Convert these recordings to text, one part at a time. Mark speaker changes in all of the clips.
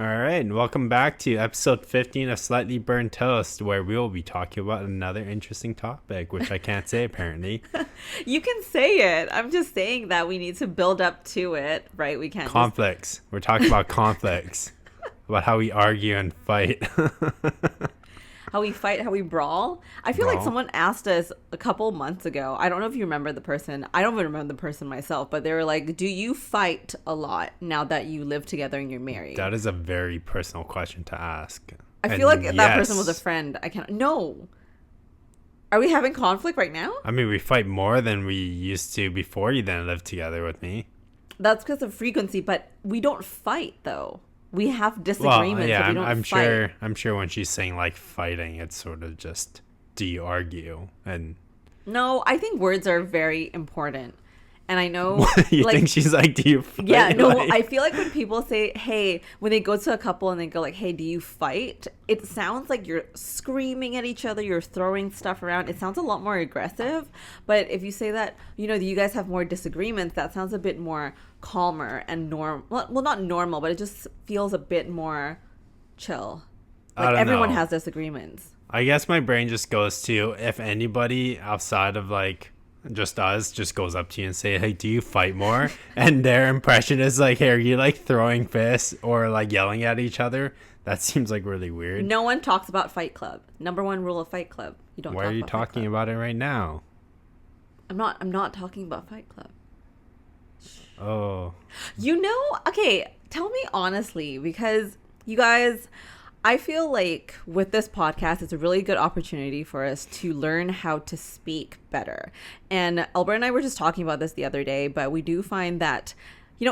Speaker 1: All right, and welcome back to episode 15 of Slightly Burned Toast, where we will be talking about another interesting topic, which I can't say apparently.
Speaker 2: You can say it. I'm just saying that we need to build up to it, right? We can't
Speaker 1: Conflicts. We're talking about conflicts, about how we argue and fight.
Speaker 2: how we fight, how we brawl. I feel like someone asked us a couple months ago. I don't know if you remember the person. I don't even remember the person myself, but they were like, do you fight a lot now that you live together and you're married?
Speaker 1: That is a very personal question to ask.
Speaker 2: I feel like that person was a friend. I can't. No. Are we having conflict right now?
Speaker 1: I mean, we fight more than we used to before you then lived together with me.
Speaker 2: That's because of frequency, but we don't fight though. We have disagreements.
Speaker 1: Well, yeah,
Speaker 2: but we don't
Speaker 1: I'm
Speaker 2: fight.
Speaker 1: I'm sure when she's saying like fighting, it's sort of just, do you argue? And
Speaker 2: No, I think words are very important. And I know
Speaker 1: you
Speaker 2: like,
Speaker 1: think she's like, do you fight?
Speaker 2: yeah, no,
Speaker 1: Like,
Speaker 2: I feel like when people say, hey, when they go to a couple and they go like, hey, do you fight? It sounds like you're screaming at each other, you're throwing stuff around. It sounds a lot more aggressive. But if you say that, you guys have more disagreements, that sounds a bit more calmer and well, not normal, but it just feels a bit more chill.
Speaker 1: I
Speaker 2: Like
Speaker 1: don't
Speaker 2: everyone
Speaker 1: know.
Speaker 2: has disagreements.
Speaker 1: I guess my brain just goes to, if anybody outside of like just us just goes up to you and say, hey, do you fight more? And their impression is like, hey, are you like throwing fists or like yelling at each other? That seems like really weird.
Speaker 2: No one talks about Fight Club. Number one rule of Fight Club. You don't
Speaker 1: Why
Speaker 2: talk
Speaker 1: are you
Speaker 2: about Fight
Speaker 1: talking
Speaker 2: Club.
Speaker 1: about it right now?
Speaker 2: I'm not talking about Fight Club.
Speaker 1: Oh,
Speaker 2: Okay, tell me honestly, because you guys, I feel like with this podcast, it's a really good opportunity for us to learn how to speak better. And Elbert and I were just talking about this the other day, but we do find that,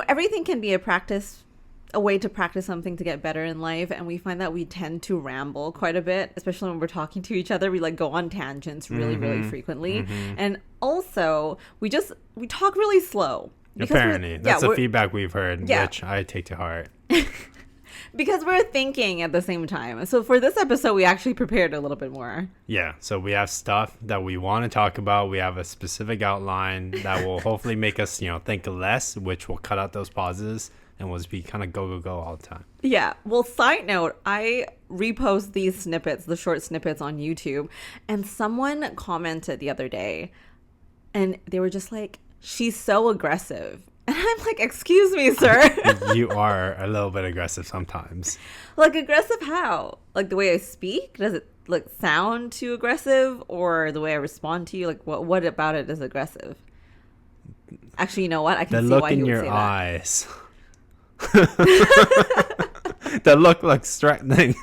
Speaker 2: everything can be a way to practice something to get better in life. And we find that we tend to ramble quite a bit, especially when we're talking to each other. We like go on tangents really, really frequently. And also we talk really slow.
Speaker 1: apparently. That's the feedback we've heard, which I take to heart.
Speaker 2: Because we're thinking at the same time. So for this episode, we actually prepared a little bit more.
Speaker 1: Yeah, so we have stuff that we want to talk about. We have a specific outline that will hopefully make us, think less, which will cut out those pauses and will just be kind of go all the time.
Speaker 2: Yeah. Well, side note, I repost these snippets, the short snippets on YouTube, and someone commented the other day, and they were just like, she's so aggressive. And I'm like, excuse me, sir.
Speaker 1: You are a little bit aggressive sometimes.
Speaker 2: Like, aggressive how? Like, the way I speak? Does it, like, sound too aggressive? Or the way I respond to you? Like, what about it is aggressive? Actually, you know what? I can
Speaker 1: The
Speaker 2: see
Speaker 1: look
Speaker 2: why
Speaker 1: in
Speaker 2: you would
Speaker 1: your
Speaker 2: say
Speaker 1: eyes. The look looks threatening.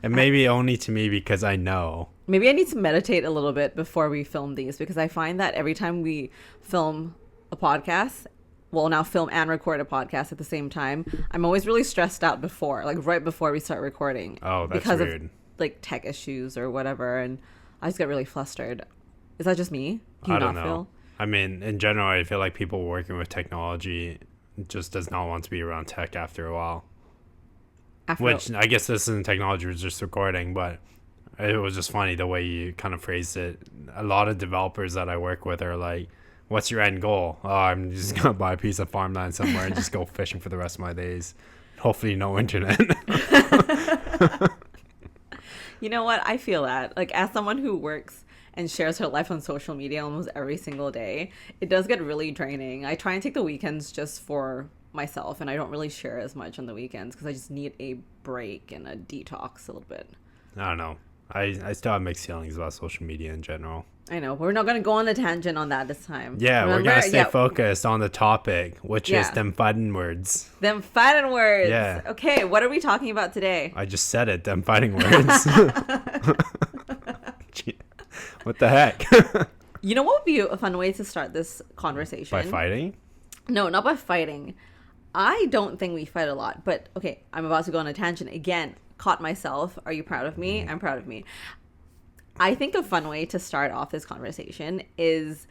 Speaker 1: And maybe only to me because I know.
Speaker 2: that. Maybe I need to meditate a little bit before we film these, because I find that every time we film a podcast, now film and record a podcast at the same time, I'm always really stressed out before, like right before we start recording.
Speaker 1: Oh, that's
Speaker 2: because
Speaker 1: weird.
Speaker 2: of like tech issues or whatever, and I just get really flustered. Is that just me? Do you
Speaker 1: I don't
Speaker 2: not
Speaker 1: know.
Speaker 2: feel?
Speaker 1: I mean, in general, I feel like people working with technology just does not want to be around tech after a while. Which I guess this isn't technology, it's just recording, but it was just funny the way you kind of phrased it. A lot of developers that I work with are like, what's your end goal? Oh, I'm just going to buy a piece of farmland somewhere and just go fishing for the rest of my days. Hopefully no internet.
Speaker 2: You know what? I feel that. Like, as someone who works and shares her life on social media almost every single day, it does get really draining. I try and take the weekends just for myself, and I don't really share as much on the weekends because I just need a break and a detox a little bit.
Speaker 1: I don't know. I still have mixed feelings about social media in general.
Speaker 2: I know. We're not going to go on a tangent on that this time.
Speaker 1: Yeah,
Speaker 2: Remember?
Speaker 1: we're going to stay focused on the topic, which is
Speaker 2: Yeah.
Speaker 1: them fighting words.
Speaker 2: Them fighting words.
Speaker 1: Yeah.
Speaker 2: Okay, what are we talking about today?
Speaker 1: I just said it, them fighting words. What the heck?
Speaker 2: You know what would be a fun way to start this conversation?
Speaker 1: By fighting?
Speaker 2: No, not by fighting. I don't think we fight a lot, but okay, I'm about to go on a tangent again. Caught myself. Are you proud of me? I'm proud of me. I think a fun way to start off this conversation is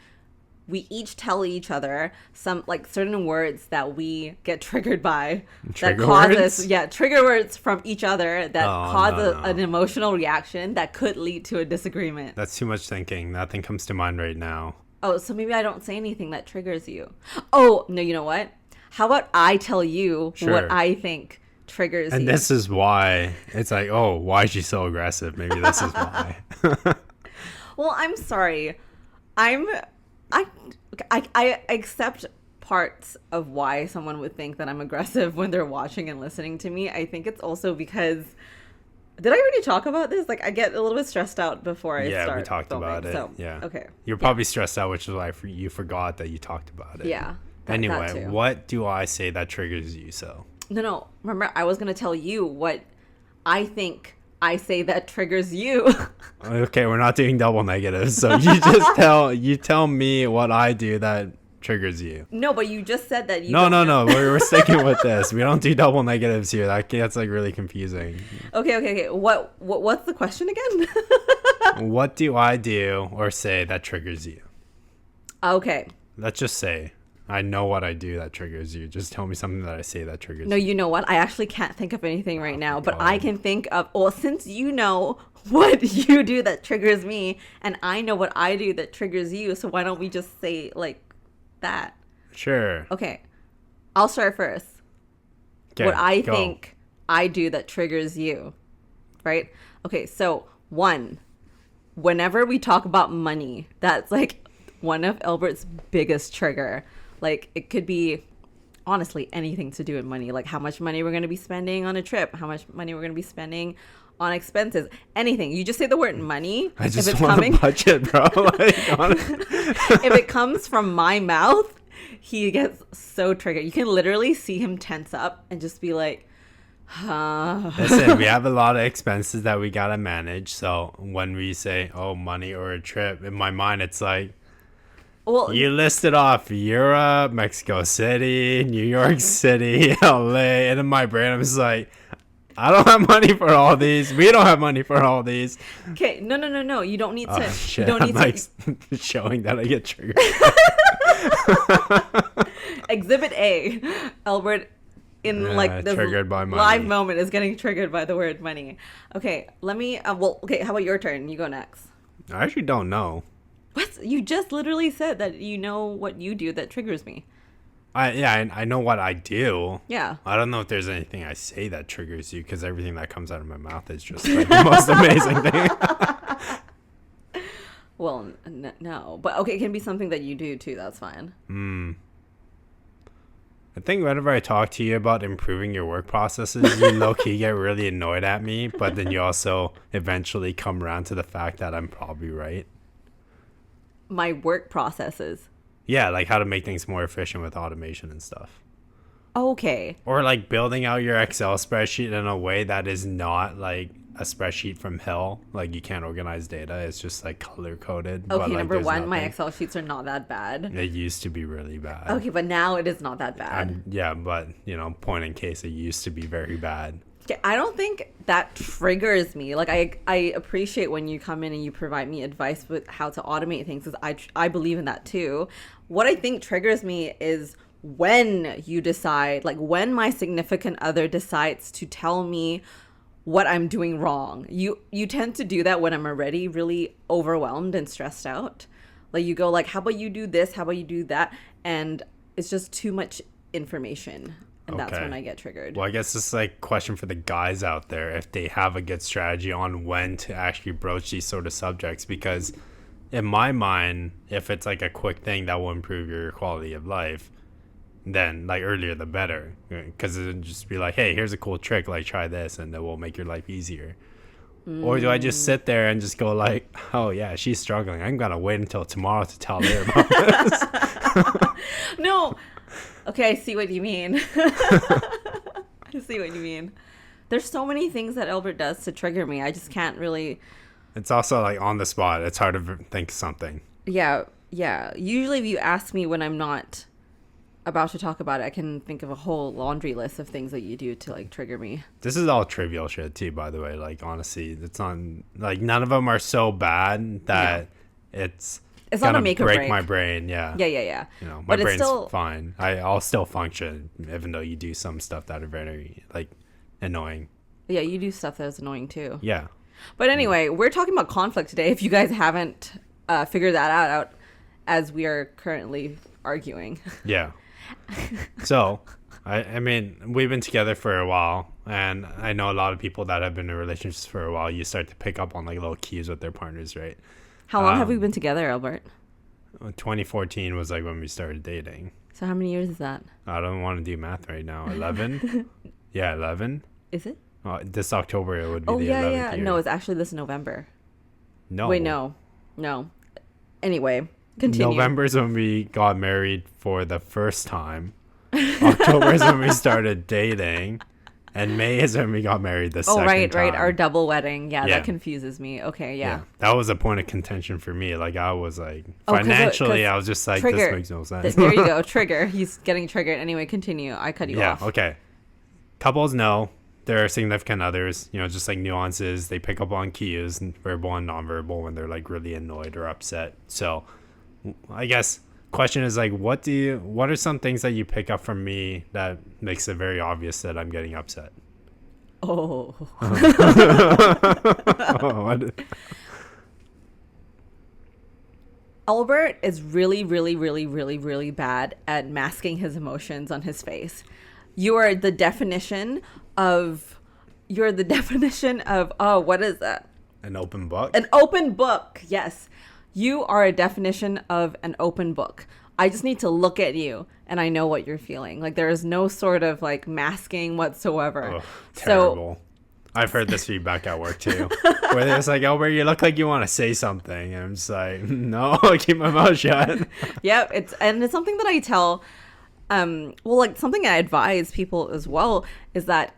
Speaker 2: we each tell each other some like certain words that we get triggered by.
Speaker 1: Trigger
Speaker 2: that cause
Speaker 1: words?
Speaker 2: us, yeah, trigger words from each other that cause
Speaker 1: no.
Speaker 2: an emotional reaction that could lead to a disagreement.
Speaker 1: That's too much thinking. Nothing comes to mind right now.
Speaker 2: Oh, so maybe I don't say anything that triggers you. Oh, no, you know what? How about I tell you
Speaker 1: Sure.
Speaker 2: what I think triggers
Speaker 1: and
Speaker 2: you.
Speaker 1: this is why it's like, oh, why is she so aggressive? Maybe this is why.
Speaker 2: Well, I'm sorry. I accept parts of why someone would think that I'm aggressive when they're watching and listening to me. I think it's also because, did I already talk about this? Like, I get a little bit stressed out before I start.
Speaker 1: Yeah, we talked
Speaker 2: filming,
Speaker 1: about it.
Speaker 2: So,
Speaker 1: yeah.
Speaker 2: Okay.
Speaker 1: You're probably stressed out, which is why you forgot that you talked about it.
Speaker 2: Yeah.
Speaker 1: Anyway, what do I say that triggers you? So.
Speaker 2: No. Remember, I was going to tell you what I think I say that triggers you.
Speaker 1: Okay, we're not doing double negatives. So you tell me what I do that triggers you.
Speaker 2: No, but you just said that you
Speaker 1: No. We're sticking with this. We don't do double negatives here. That gets like really confusing.
Speaker 2: Okay. What's the question again?
Speaker 1: What do I do or say that triggers you?
Speaker 2: Okay.
Speaker 1: Let's just say I know what I do that triggers you. Just tell me something that I say that triggers
Speaker 2: No,
Speaker 1: you.
Speaker 2: you know what? I actually can't think of anything right now, but I can think of, well, since you know what you do that triggers me, and I know what I do that triggers you, so why don't we just say like that?
Speaker 1: Sure.
Speaker 2: Okay. I'll start first.
Speaker 1: Okay,
Speaker 2: what I
Speaker 1: go.
Speaker 2: think I do that triggers you, right? Okay, so one, whenever we talk about money, that's like one of Elbert's biggest trigger. Like, it could be honestly anything to do with money, like how much money we're going to be spending on a trip, how much money we're going to be spending on expenses, anything. You just say the word money.
Speaker 1: I just want a budget, bro.
Speaker 2: If it comes from my mouth, he gets so triggered. You can literally see him tense up and just be like,
Speaker 1: Listen, we have a lot of expenses that we got to manage. So when we say, oh, money or a trip, in my mind, it's like, well, you listed off Europe, Mexico City, New York City, LA, and in my brain I'm just like, I don't have money for all these. We don't have money for all these.
Speaker 2: Okay, no. You don't need to.
Speaker 1: Shit.
Speaker 2: You don't need
Speaker 1: I'm like showing that I get triggered.
Speaker 2: Exhibit A, Elbert in like this
Speaker 1: triggered by money.
Speaker 2: live moment is getting triggered by the word money. Okay, let me. Okay. How about your turn? You go next.
Speaker 1: I actually don't know.
Speaker 2: What? You just literally said that you know what you do that triggers me.
Speaker 1: I know what I do.
Speaker 2: Yeah.
Speaker 1: I don't know if there's anything I say that triggers you, because everything that comes out of my mouth is just like the most amazing thing.
Speaker 2: Well, no. But okay, it can be something that you do too. That's fine.
Speaker 1: I think whenever I talk to you about improving your work processes, you low-key get really annoyed at me, but then you also eventually come around to the fact that I'm probably right.
Speaker 2: My work processes.
Speaker 1: Yeah, like how to make things more efficient with automation and stuff.
Speaker 2: Okay.
Speaker 1: Or like building out your Excel spreadsheet in a way that is not like a spreadsheet from hell. Like you can't organize data. It's just like color coded.
Speaker 2: Okay,
Speaker 1: but, like,
Speaker 2: number one, my
Speaker 1: nothing.
Speaker 2: Excel sheets are not that bad.
Speaker 1: It used to be really bad.
Speaker 2: Okay, but now it is not that bad.
Speaker 1: Yeah, but point in case, it used to be very bad.
Speaker 2: Okay, I don't think that triggers me. Like I appreciate when you come in and you provide me advice with how to automate things, because I believe in that too. What I think triggers me is when you decide, like when my significant other decides to tell me what I'm doing wrong. You tend to do that when I'm already really overwhelmed and stressed out. Like you go like, how about you do this? How about you do that? And it's just too much information. And that's when I get triggered.
Speaker 1: Well, I guess this is like a question for the guys out there, if they have a good strategy on when to actually broach these sort of subjects. Because in my mind, if it's like a quick thing that will improve your quality of life, then like earlier the better. Because it'll just be like, hey, here's a cool trick, like try this and it will make your life easier. Or do I just sit there and just go like, oh yeah, she's struggling, I'm gonna wait until tomorrow to tell her about this?
Speaker 2: No. Okay, I see what you mean. I see what you mean. There's so many things that Elbert does to trigger me. I just can't really.
Speaker 1: It's also like on the spot. It's hard to think of something.
Speaker 2: Yeah. Usually if you ask me when I'm not about to talk about it, I can think of a whole laundry list of things that you do to like trigger me.
Speaker 1: This is all trivial shit too, by the way. Like honestly, it's not like none of them are so bad that it's
Speaker 2: not a make or break.
Speaker 1: My brain. Yeah. My brain's still fine. I'll still function even though you do some stuff that are very like annoying.
Speaker 2: Yeah, you do stuff that's annoying too.
Speaker 1: Yeah.
Speaker 2: But anyway, we're talking about conflict today. If you guys haven't figured that out as we are currently arguing.
Speaker 1: Yeah. So I mean, we've been together for a while, and I know a lot of people that have been in relationships for a while. You start to pick up on like little cues with their partners, right?
Speaker 2: How long have we been together, Elbert?
Speaker 1: 2014 was like when we started dating.
Speaker 2: So how many years is that?
Speaker 1: I don't want to do math right now. 11? Yeah, 11.
Speaker 2: Is it?
Speaker 1: This October it would be the 11th
Speaker 2: yeah.
Speaker 1: year.
Speaker 2: No, it's actually this November.
Speaker 1: No.
Speaker 2: Wait, no. Anyway, continue.
Speaker 1: November's when we got married for the first time. October is when we started dating. And May is when we got married the second time.
Speaker 2: Oh, right. Our double wedding. Yeah, that confuses me. Okay, yeah.
Speaker 1: That was a point of contention for me. Like, I was like, financially, I was just like,
Speaker 2: trigger.
Speaker 1: This makes no sense.
Speaker 2: There you go. Trigger. He's getting triggered. Anyway, continue. I cut you off.
Speaker 1: Yeah, okay. Couples know there are significant others, just like nuances. They pick up on cues, verbal and nonverbal, when they're like really annoyed or upset. So, I guess question is like, what are some things that you pick up from me that makes it very obvious that I'm getting upset?
Speaker 2: Oh. Elbert is really, really, really, really, really bad at masking his emotions on his face. You are the definition of oh, what is that?
Speaker 1: An open book?
Speaker 2: An open book. Yes. You are a definition of an open book. I just need to look at you and I know what you're feeling. Like, there is no sort of like masking whatsoever.
Speaker 1: Oh, terrible. I've heard this feedback at work too, where it's like, Elbert, you look like you want to say something. And I'm just like, no, I keep my mouth shut.
Speaker 2: Yep. It's something that I tell, something I advise people as well is that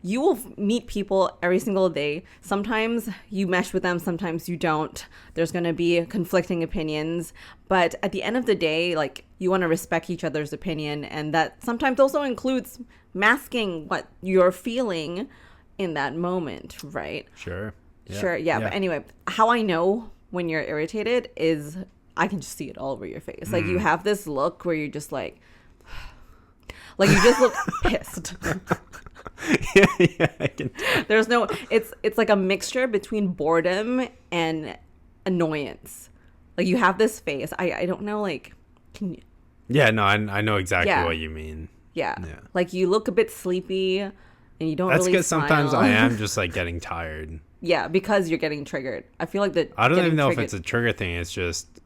Speaker 2: you will meet people every single day. Sometimes you mesh with them, sometimes you don't. There's going to be conflicting opinions. But at the end of the day, like, you want to respect each other's opinion. And that sometimes also includes masking what you're feeling in that moment, right?
Speaker 1: Sure.
Speaker 2: Yeah. Sure. Yeah. But anyway, how I know when you're irritated is I can just see it all over your face. Like, you have this look where you're just like you just look pissed.
Speaker 1: yeah, I can.
Speaker 2: There's no. It's like a mixture between boredom and annoyance. Like, you have this face. I don't know. Like, can you?
Speaker 1: Yeah, no, I know exactly what you mean.
Speaker 2: Yeah. Like, you look a bit sleepy, and you don't.
Speaker 1: That's
Speaker 2: really
Speaker 1: because sometimes I am just like getting tired.
Speaker 2: Yeah, because you're getting triggered. I feel like that.
Speaker 1: I don't even know if it's a trigger thing. It's just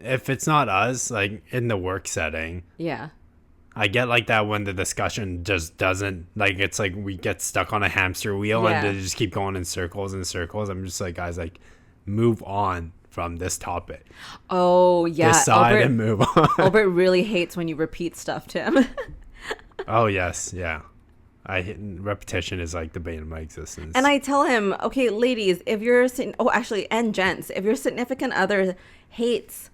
Speaker 1: if it's not us, like in the work setting.
Speaker 2: Yeah.
Speaker 1: I get like that when the discussion just doesn't, like, it's like we get stuck on a hamster wheel and they just keep going in circles and circles. I'm just like, guys, like, move on from this topic.
Speaker 2: Oh, yeah.
Speaker 1: Decide and move on.
Speaker 2: Elbert really hates when you repeat stuff to him.
Speaker 1: Oh, yes. Yeah. Repetition is like the bane of my existence.
Speaker 2: And I tell him, okay, ladies, and gents, if your significant other hates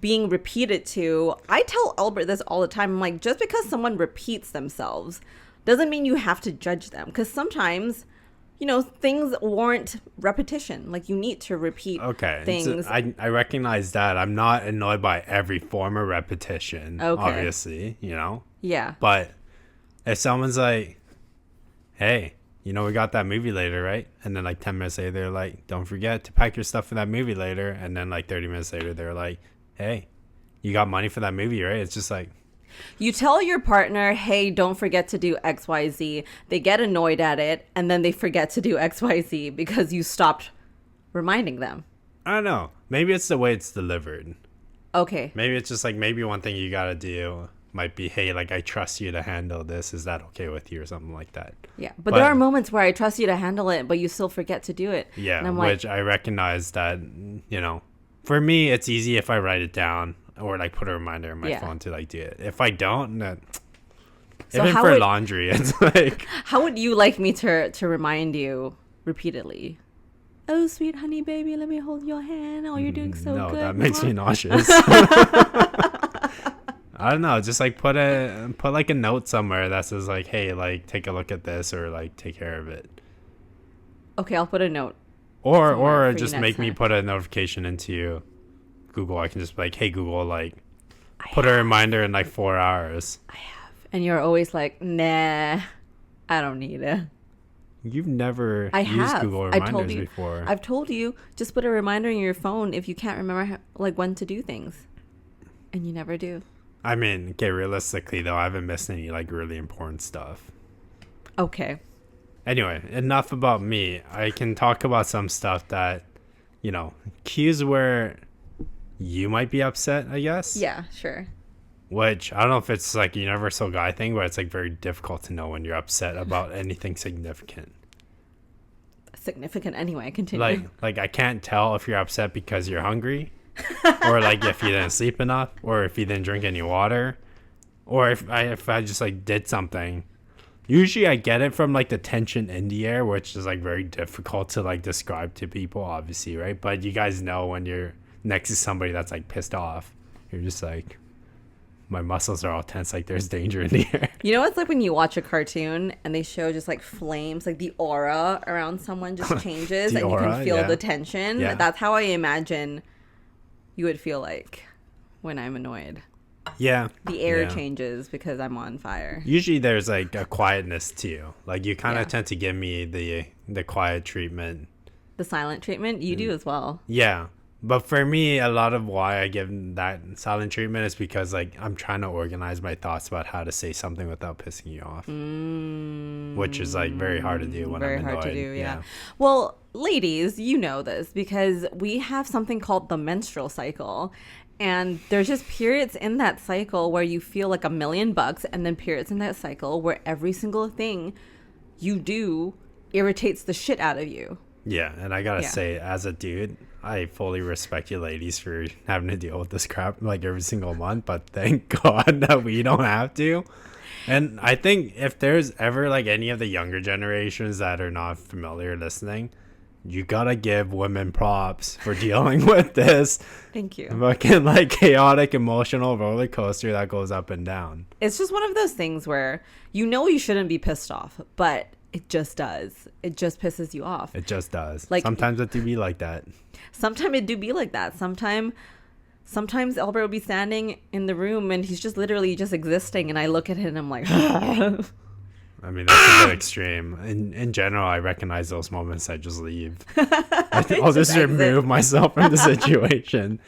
Speaker 2: being repeated to, I tell Elbert this all the time. I'm like, just because someone repeats themselves doesn't mean you have to judge them, because sometimes things warrant repetition. Like, you need to repeat things.
Speaker 1: So I recognize that. I'm not annoyed by every form of repetition, obviously,
Speaker 2: Yeah.
Speaker 1: But if someone's like, hey, we got that movie later, right? And then like 10 minutes later, they're like, don't forget to pack your stuff for that movie later. And then like 30 minutes later, they're like, hey, you got money for that movie, right? It's just like,
Speaker 2: you tell your partner, hey, don't forget to do XYZ. They get annoyed at it, and then they forget to do XYZ because you stopped reminding them.
Speaker 1: I don't know. Maybe it's the way it's delivered.
Speaker 2: Okay.
Speaker 1: Maybe it's just like, maybe one thing you got to do might be, hey, like, I trust you to handle this. Is that okay with you, or something like that?
Speaker 2: Yeah. But there are moments where I trust you to handle it, but you still forget to do it.
Speaker 1: Yeah. And I'm which I recognize that, for me, it's easy if I write it down or like put a reminder on my phone to like do it. If I don't, so even for laundry, it's like,
Speaker 2: how would you like me to remind you repeatedly? Oh, sweet honey baby, let me hold your hand. Oh, you're doing so good.
Speaker 1: No, that makes me nauseous. I don't know, just like put like a note somewhere that says like, hey, like, take a look at this, or like, take care of it.
Speaker 2: Okay, I'll put a note.
Speaker 1: Or just make me put a notification into Google. I can just be like, hey, Google, like, put a reminder in like 4 hours.
Speaker 2: I have. And you're always like, nah, I don't need it.
Speaker 1: You've never used Google reminders before.
Speaker 2: I've told you, just put a reminder in your phone if you can't remember when to do things. And you never do.
Speaker 1: I mean, okay, realistically though, I haven't missed any like really important stuff.
Speaker 2: Okay.
Speaker 1: Anyway, enough about me. I can talk about some stuff that, cues where you might be upset, I guess.
Speaker 2: Yeah, sure.
Speaker 1: Which I don't know if it's like a universal guy thing, but it's like very difficult to know when you're upset about anything significant.
Speaker 2: Significant anyway, continue.
Speaker 1: Like I can't tell if you're upset because you're hungry, or like if you didn't sleep enough, or if you didn't drink any water, or if I just like did something. Usually I get it from like the tension in the air, which is like very difficult to like describe to people, obviously, right? But you guys know when you're next to somebody that's like pissed off, you're just like, my muscles are all tense, like there's danger in the air.
Speaker 2: You know, it's like when you watch a cartoon and they show just like flames, like the aura around someone just changes and aura, you can feel the tension. Yeah. That's how I imagine you would feel like when I'm annoyed.
Speaker 1: Yeah.
Speaker 2: The air changes because I'm on fire.
Speaker 1: Usually there's like a quietness too. Like you kind of tend to give me the quiet treatment.
Speaker 2: The silent treatment? You do as well.
Speaker 1: Yeah. But for me, a lot of why I give that silent treatment is because like I'm trying to organize my thoughts about how to say something without pissing you off. Which is like very hard to do when I'm annoyed. Very hard to do,
Speaker 2: yeah. Well, ladies, you know this because we have something called the menstrual cycle. And there's just periods in that cycle where you feel like $1,000,000 and then periods in that cycle where every single thing you do irritates the shit out of you.
Speaker 1: Yeah, and I gotta say, as a dude, I fully respect you ladies for having to deal with this crap like every single month, but thank God that we don't have to. And I think if there's ever like any of the younger generations that are not familiar listening, you gotta give women props for dealing with this.
Speaker 2: Thank you.
Speaker 1: Fucking like chaotic emotional roller coaster that goes up and down.
Speaker 2: It's just one of those things where you shouldn't be pissed off, but it just does. It just pisses you off.
Speaker 1: It just does. Like sometimes it do be like that.
Speaker 2: Sometimes it do be like that. Sometimes Elbert will be standing in the room and he's just literally just existing, and I look at him and I'm like.
Speaker 1: I mean, that's a bit extreme. In general, I recognize those moments. I just leave. I'll just remove myself from the situation.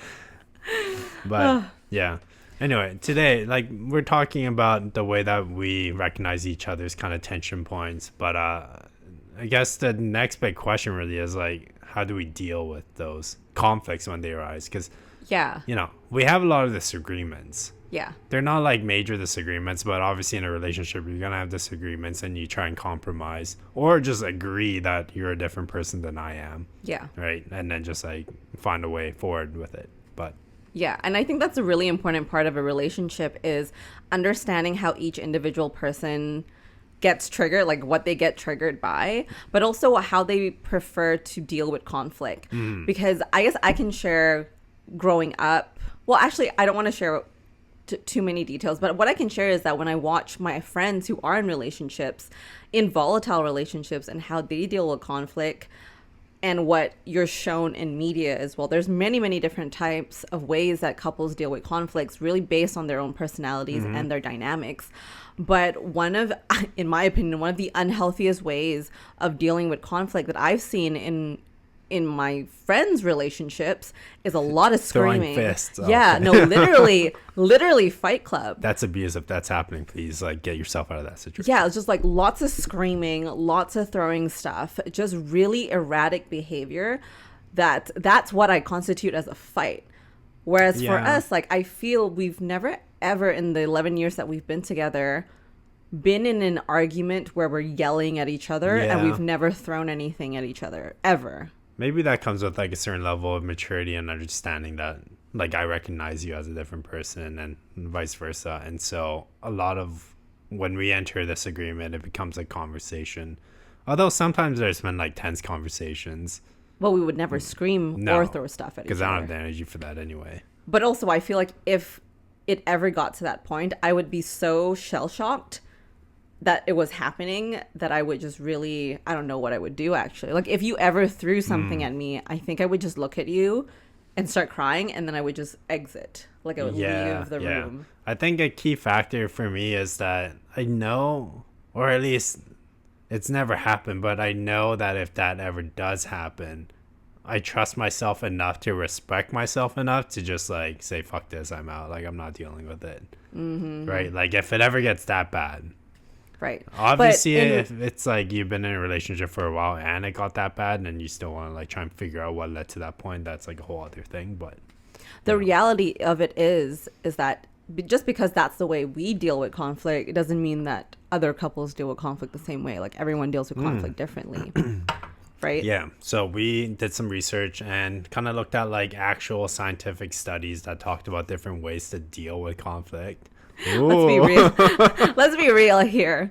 Speaker 1: But yeah. Anyway, today, like we're talking about the way that we recognize each other's kind of tension points. But I guess the next big question really is like, how do we deal with those conflicts when they arise? Because we have a lot of disagreements.
Speaker 2: Yeah.
Speaker 1: They're not like major disagreements, but obviously in a relationship, you're going to have disagreements and you try and compromise or just agree that you're a different person than I am.
Speaker 2: Yeah.
Speaker 1: Right. And then just like find a way forward with it. But
Speaker 2: yeah. And I think that's a really important part of a relationship is understanding how each individual person gets triggered, like what they get triggered by, but also how they prefer to deal with conflict. Because I guess I can share growing up. Well, actually, I don't want to share too many details, but what I can share is that when I watch my friends who are in relationships, in volatile relationships, and how they deal with conflict and what you're shown in media as well, there's many different types of ways that couples deal with conflicts really based on their own personalities and their dynamics. But in my opinion, one of the unhealthiest ways of dealing with conflict that I've seen in my friends' relationships is a lot of screaming.
Speaker 1: Throwing fists.
Speaker 2: Yeah, no, literally Fight Club.
Speaker 1: That's abuse. If that's happening, please like get yourself out of that situation.
Speaker 2: Yeah, it's just like lots of screaming, lots of throwing stuff, just really erratic behavior. That's what I constitute as a fight. Whereas for us, like I feel we've never ever in the 11 years that we've been together been in an argument where we're yelling at each other and we've never thrown anything at each other ever.
Speaker 1: Maybe that comes with like a certain level of maturity and understanding that like I recognize you as a different person and vice versa. And so a lot of when we enter this agreement, it becomes a conversation. Although sometimes there's been like tense conversations.
Speaker 2: Well, we would never scream or throw stuff at each other.
Speaker 1: Because I don't have the energy for that anyway.
Speaker 2: But also I feel like if it ever got to that point, I would be so shell-shocked that it was happening that I would just really, I don't know what I would do actually. Like if you ever threw something at me, I think I would just look at you and start crying and then I would just exit. Like I would leave the room.
Speaker 1: I think a key factor for me is that I know, or at least it's never happened, but I know that if that ever does happen, I trust myself enough to respect myself enough to just like say, fuck this, I'm out. Like, I'm not dealing with it. Right? Like, if it ever gets that bad.
Speaker 2: Right.
Speaker 1: Obviously, if it's like you've been in a relationship for a while and it got that bad and you still want to like try and figure out what led to that point, that's like a whole other thing. But
Speaker 2: the reality of it is that just because that's the way we deal with conflict, it doesn't mean that other couples deal with conflict the same way. Like, everyone deals with conflict differently. Right?
Speaker 1: Yeah. So we did some research and kind of looked at like actual scientific studies that talked about different ways to deal with conflict.
Speaker 2: Let's be real. Let's be real here.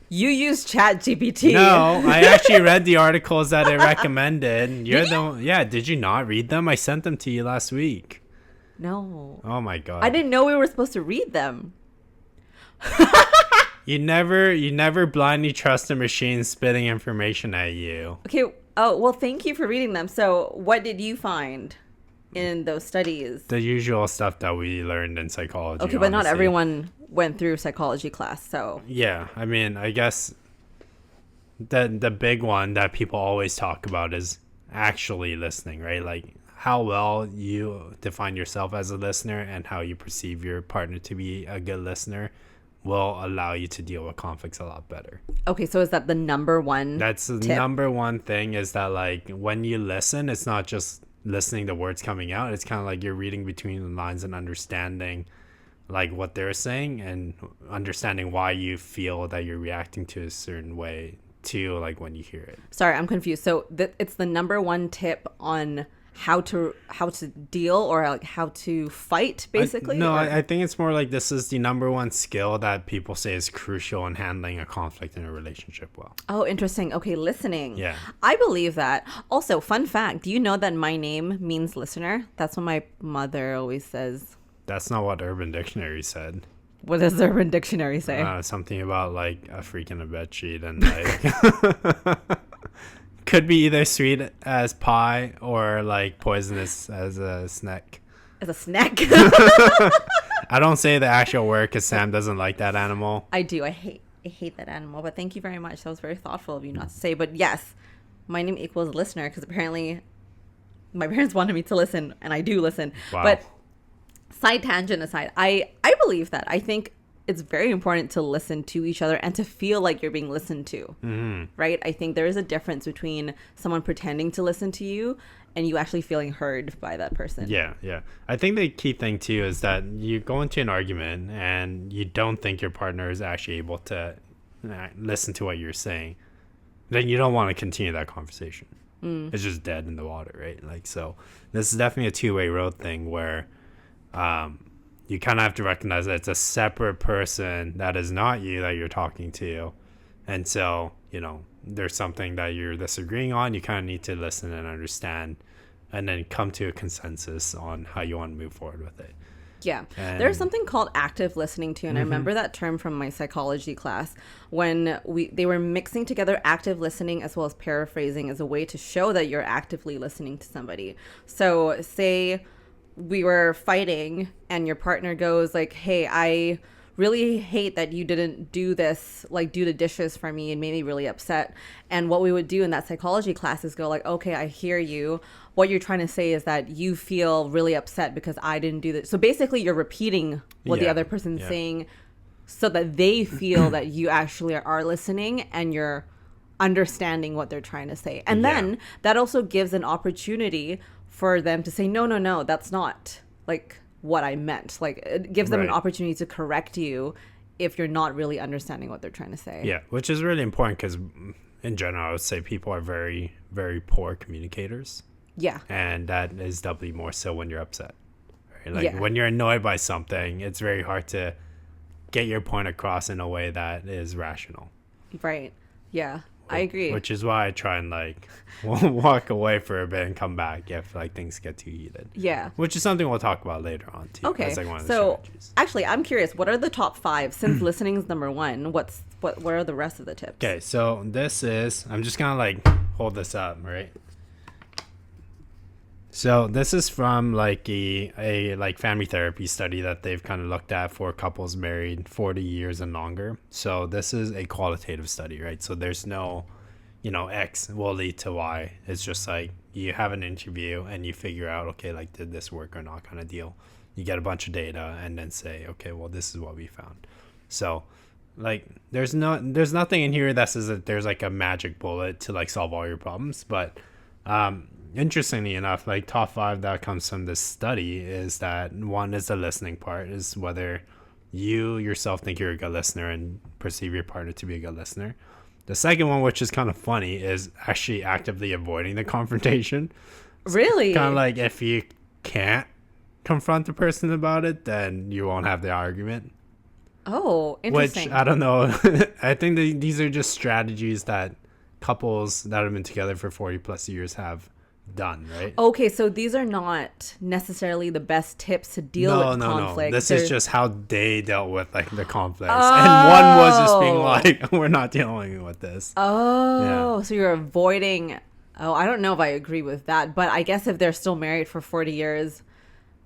Speaker 2: You use ChatGPT.
Speaker 1: No, I actually read the articles that it recommended. Yeah, did you not read them? I sent them to you last week.
Speaker 2: No.
Speaker 1: Oh my god.
Speaker 2: I didn't know we were supposed to read them.
Speaker 1: You never blindly trust a machine spitting information at you.
Speaker 2: Okay. Oh, well, thank you for reading them. So, what did you find in those studies?
Speaker 1: The usual stuff that we learned in psychology.
Speaker 2: Okay, but not everyone went through psychology class, so.
Speaker 1: Yeah, I mean, I guess the big one that people always talk about is actually listening, right? Like, how well you define yourself as a listener and how you perceive your partner to be a good listener will allow you to deal with conflicts a lot better.
Speaker 2: Okay, so is that the number one
Speaker 1: That's the
Speaker 2: tip?
Speaker 1: number one thing, is that like when you listen, it's not just listening to words coming out. It's kind of like you're reading between the lines and understanding like what they're saying and understanding why you feel that you're reacting to a certain way to like when you hear it.
Speaker 2: Sorry, I'm confused. So it's the number one tip on how to deal or like how to fight, basically?
Speaker 1: I think it's more like this is the number one skill that people say is crucial in handling a conflict in a relationship well.
Speaker 2: Oh, interesting. Okay, listening.
Speaker 1: Yeah.
Speaker 2: I believe that. Also, fun fact, do you know that my name means listener? That's what my mother always says.
Speaker 1: That's not what Urban Dictionary said.
Speaker 2: What does the Urban Dictionary say?
Speaker 1: Something about like a freak in a bedsheet and like... Could be either sweet as pie or like poisonous as a snack.
Speaker 2: As a snack?
Speaker 1: I don't say the actual word because Sam doesn't like that animal.
Speaker 2: I do. I hate that animal. But thank you very much. That was very thoughtful of you not to say. But yes, my name equals listener because apparently my parents wanted me to listen, and I do listen.
Speaker 1: Wow.
Speaker 2: But side tangent aside, I believe that. I think it's very important to listen to each other and to feel like you're being listened to, right? I think there is a difference between someone pretending to listen to you and you actually feeling heard by that person.
Speaker 1: Yeah. I think the key thing too is that you go into an argument and you don't think your partner is actually able to listen to what you're saying. Then you don't want to continue that conversation. It's just dead in the water, right? Like, so this is definitely a two-way road thing where you kind of have to recognize that it's a separate person that is not you that you're talking to. And so, you know, there's something that you're disagreeing on. You kind of need to listen and understand and then come to a consensus on how you want to move forward with it.
Speaker 2: Yeah. There's something called active listening too. And I remember that term from my psychology class when they were mixing together active listening as well as paraphrasing as a way to show that you're actively listening to somebody. So say we were fighting and your partner goes like, hey, I really hate that you didn't do this, like do the dishes for me, and made me really upset. And what we would do in that psychology class is go like, okay, I hear you. What you're trying to say is that you feel really upset because I didn't do this. So basically you're repeating what the other person's saying so that they feel that you actually are listening and you're understanding what they're trying to say. And then that also gives an opportunity for them to say, no, that's not like what I meant. Like it gives them an opportunity to correct you if you're not really understanding what they're trying to say.
Speaker 1: Yeah, which is really important because in general, I would say people are very, very poor communicators.
Speaker 2: Yeah.
Speaker 1: And that is doubly more so when you're upset. Right? Like when you're annoyed by something, it's very hard to get your point across in a way that is rational.
Speaker 2: Right. Yeah. I agree.
Speaker 1: Which is why I try and like walk away for a bit and come back if like things get too heated.
Speaker 2: Yeah.
Speaker 1: Which is something we'll talk about later on too.
Speaker 2: Okay.
Speaker 1: As, like, one of the
Speaker 2: so
Speaker 1: strategies.
Speaker 2: Actually, I'm curious. What are the top 5? Since listening is number 1, what are the rest of the tips?
Speaker 1: Okay. So this is, I'm just gonna like hold this up, right? So this is from like a like family therapy study that they've kind of looked at for couples married 40 years and longer. So this is a qualitative study, right? So there's no, X will lead to Y. It's just like you have an interview and you figure out, okay, like, did this work or not, kind of deal. You get a bunch of data and then say, okay, well, this is what we found. So like there's nothing in here that says that there's like a magic bullet to like solve all your problems. But interestingly enough, like top 5 that comes from this study is that one is the listening part, is whether you yourself think you're a good listener and perceive your partner to be a good listener. The second one, which is kind of funny, is actually actively avoiding the confrontation.
Speaker 2: Really?
Speaker 1: Kind of like if you can't confront the person about it, then you won't have the argument.
Speaker 2: Oh, interesting.
Speaker 1: Which, I don't know. I think these are just strategies that couples that have been together for 40 plus years have done, right?
Speaker 2: Okay, so these are not necessarily the best tips to deal with conflict.
Speaker 1: No. This is just how they dealt with like the conflicts. And one was just being like, we're not dealing with this.
Speaker 2: So you're avoiding. Oh, I don't know if I agree with that, but I guess if they're still married for 40 years,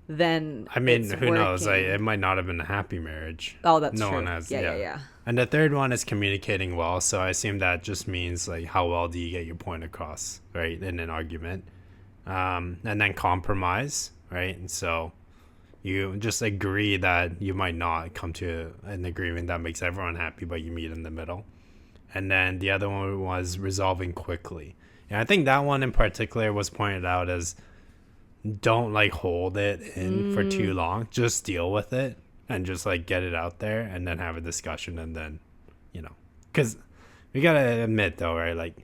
Speaker 2: then
Speaker 1: I mean, who knows? Like, it might not have been a happy marriage.
Speaker 2: Oh, that's true.
Speaker 1: No one has.
Speaker 2: Yeah.
Speaker 1: And the third one is communicating well. So I assume that just means like how well do you get your point across, right, in an argument. And then compromise, right? And so you just agree that you might not come to an agreement that makes everyone happy, but you meet in the middle. And then the other one was resolving quickly. And I think that one in particular was pointed out as don't like hold it in for too long. Just deal with it and just like get it out there and then have a discussion. And then, because we got to admit though, right? Like,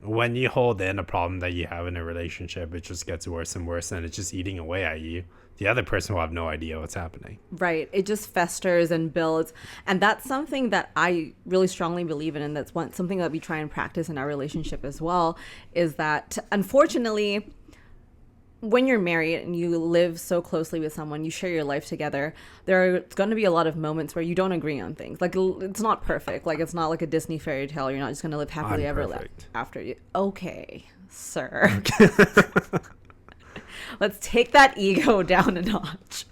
Speaker 1: when you hold in a problem that you have in a relationship, it just gets worse and worse, and it's just eating away at you. The other person will have no idea what's happening.
Speaker 2: Right. It just festers and builds. And that's something that I really strongly believe in, and that's something that we try and practice in our relationship as well, is that unfortunately, when you're married and you live so closely with someone, you share your life together, there's going to be a lot of moments where you don't agree on things. Like, it's not perfect. Like, it's not like a Disney fairy tale. You're not just going to live happily ever after you. Okay, sir. Let's take that ego down a notch.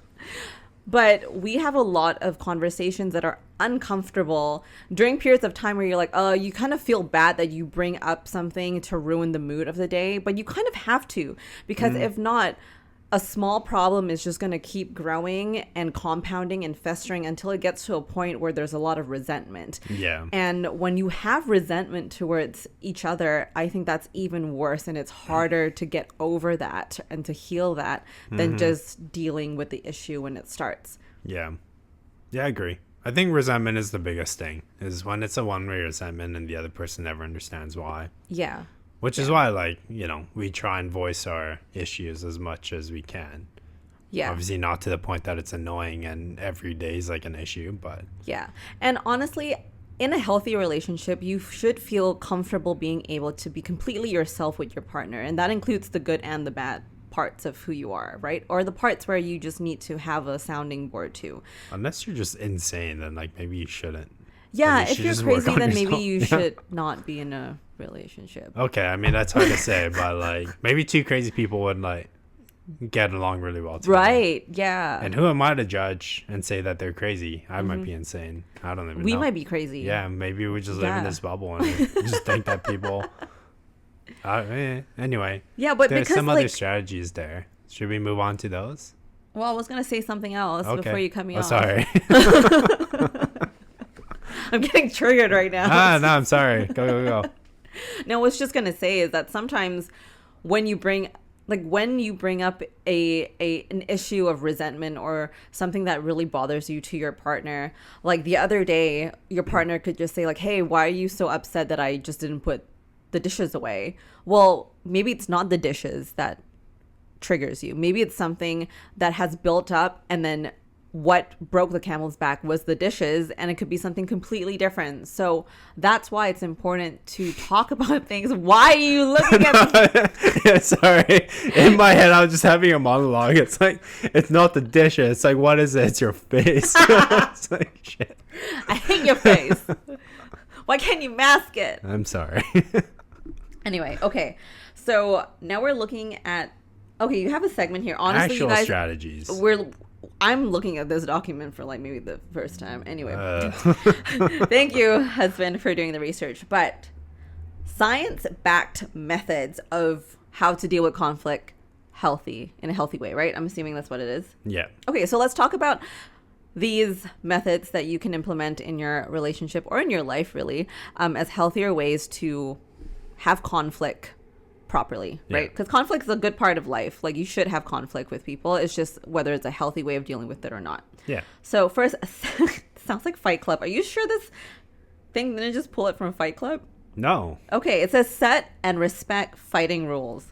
Speaker 2: But we have a lot of conversations that are uncomfortable during periods of time where you're like, you kind of feel bad that you bring up something to ruin the mood of the day, but you kind of have to, because if not, a small problem is just going to keep growing and compounding and festering until it gets to a point where there's a lot of resentment.
Speaker 1: Yeah.
Speaker 2: And when you have resentment towards each other, I think that's even worse, and it's harder to get over that and to heal that than just dealing with the issue when it starts.
Speaker 1: Yeah, I agree. I think resentment is the biggest thing, is when it's a one-way resentment and the other person never understands why.
Speaker 2: Yeah.
Speaker 1: Which is why, like, we try and voice our issues as much as we can. Yeah. Obviously not to the point that it's annoying and every day is like an issue, but.
Speaker 2: Yeah. And honestly, in a healthy relationship, you should feel comfortable being able to be completely yourself with your partner. And that includes the good and the bad parts of who you are, right? Or the parts where you just need to have a sounding board too.
Speaker 1: Unless you're just insane, then like maybe you shouldn't.
Speaker 2: Yeah, if you're crazy, then maybe you should not be in a relationship.
Speaker 1: Okay, I mean, that's hard to say, but like maybe two crazy people would like get along really well together.
Speaker 2: Right, yeah.
Speaker 1: And who am I to judge and say that they're crazy? I might be insane. I don't even know.
Speaker 2: We might be crazy.
Speaker 1: Yeah, maybe we just live in this bubble and just think that people... anyway.
Speaker 2: Yeah, but
Speaker 1: there's
Speaker 2: because
Speaker 1: some other strategies there. Should we move on to those?
Speaker 2: Well, I was going to say something else before you cut me off.
Speaker 1: Sorry.
Speaker 2: I'm getting triggered right now.
Speaker 1: No, I'm sorry. Go.
Speaker 2: No, I was just going to say is that sometimes when you bring up an issue of resentment or something that really bothers you to your partner, like the other day, your partner could just say like, hey, why are you so upset that I just didn't put the dishes away? Well, maybe it's not the dishes that triggers you. Maybe it's something that has built up, and then what broke the camel's back was the dishes, and it could be something completely different. So that's why it's important to talk about things. Why are you looking at me?
Speaker 1: Yeah, sorry. In my head, I was just having a monologue. It's like, it's not the dishes. It's like, what is it? It's your face. It's like, shit.
Speaker 2: I hate your face. Why can't you mask it?
Speaker 1: I'm sorry.
Speaker 2: Anyway, okay. So now we're looking at... Okay, you have a segment here. Honestly,
Speaker 1: actual
Speaker 2: you guys,
Speaker 1: strategies.
Speaker 2: I'm looking at this document for like maybe the first time. Anyway, thank you, husband, for doing the research. But science-backed methods of how to deal with conflict in a healthy way, right? I'm assuming that's what it is.
Speaker 1: Yeah.
Speaker 2: Okay, so let's talk about these methods that you can implement in your relationship or in your life, really, as healthier ways to have conflict properly, right? Because conflict is a good part of life. Like, you should have conflict with people. It's just whether it's a healthy way of dealing with it or not.
Speaker 1: Yeah.
Speaker 2: So first, sounds like Fight Club. Are you sure this thing didn't just pull it from Fight Club?
Speaker 1: No.
Speaker 2: Okay, it says set and respect fighting rules.